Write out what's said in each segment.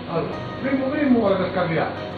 Allora, primo vuole scambiare.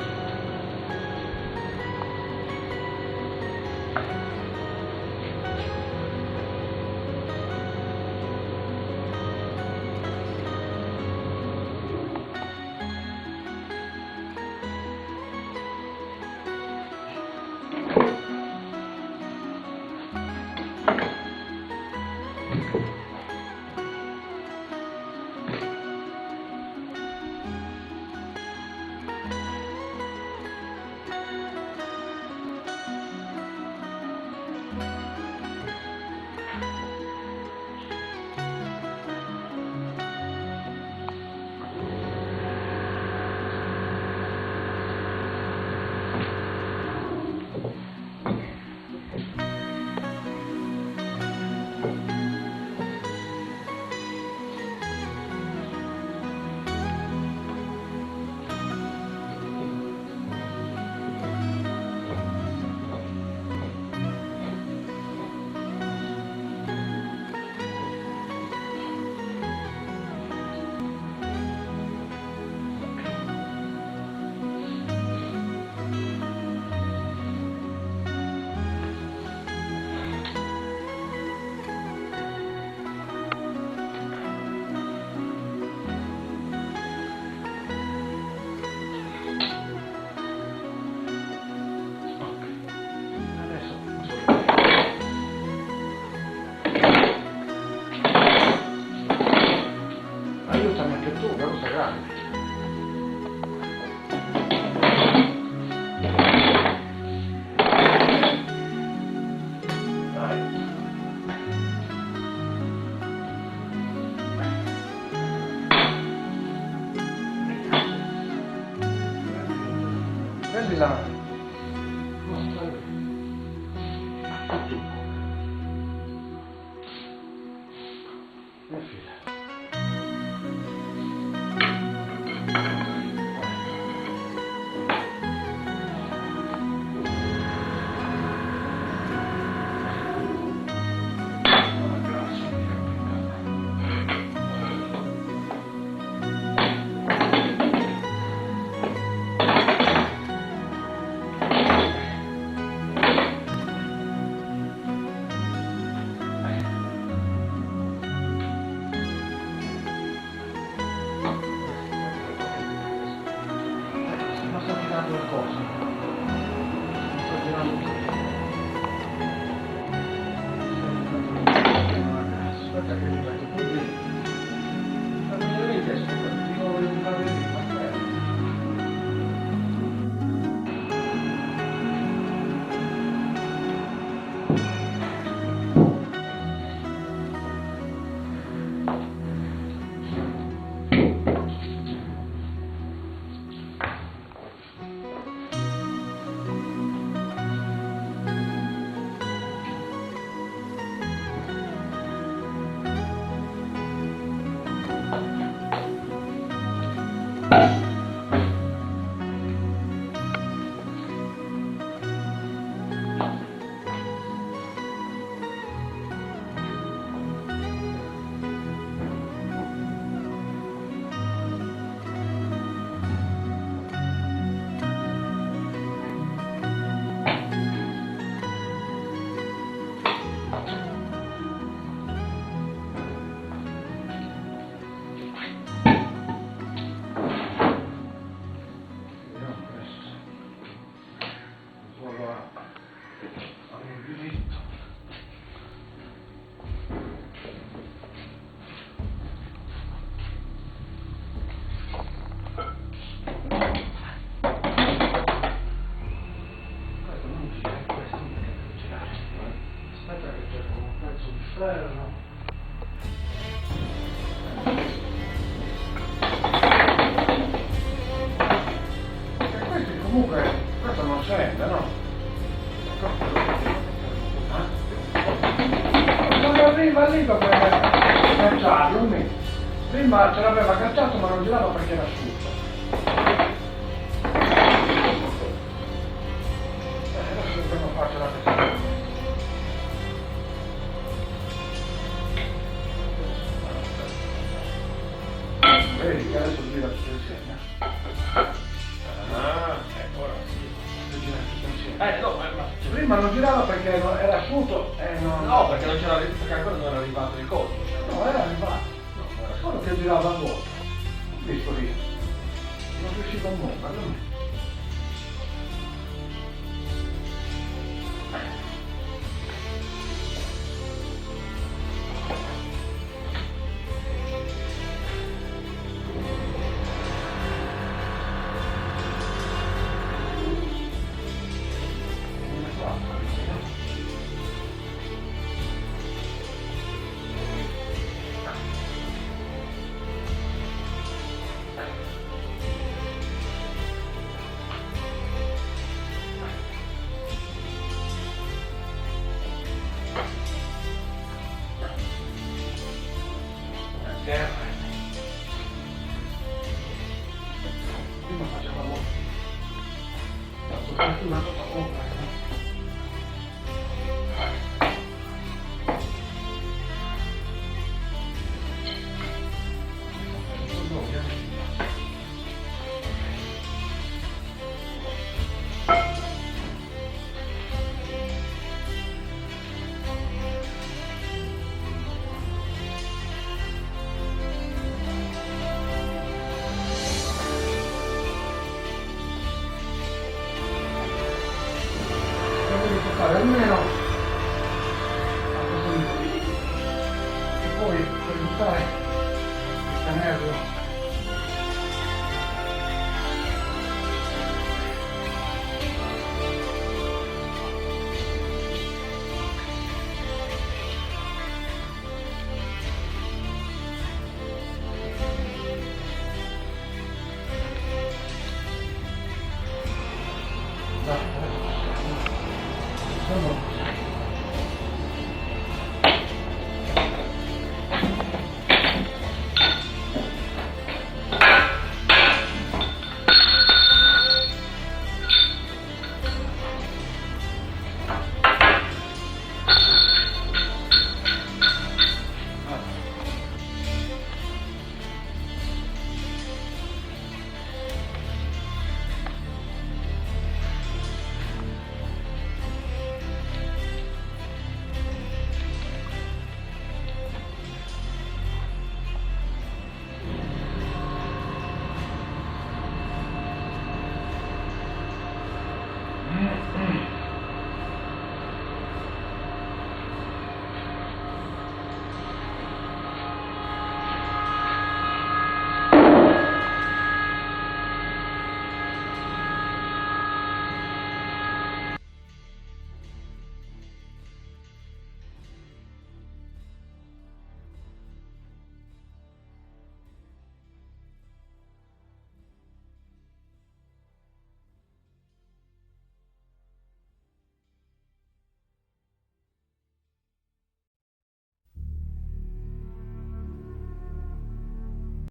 Aiutami anche tu, che cosa grande. Prendi la mano. Comunque, questo non serve, no? Non arriva lì per cacciarlo, prima ce l'aveva cacciato ma non girava perché era asciutto. Adesso dobbiamo farci la testa. Prima non girava perché era asciutto e non... No, perché non c'era perché ancora non era arrivato il codice. No, era arrivato. No, non era Solo che girava a vuoto. Ho visto lì. Non riuscivo a muovere. Prima facevamo una cosa compra. Devo toccare almeno a questo livello. E poi per aiutare il tenerlo sono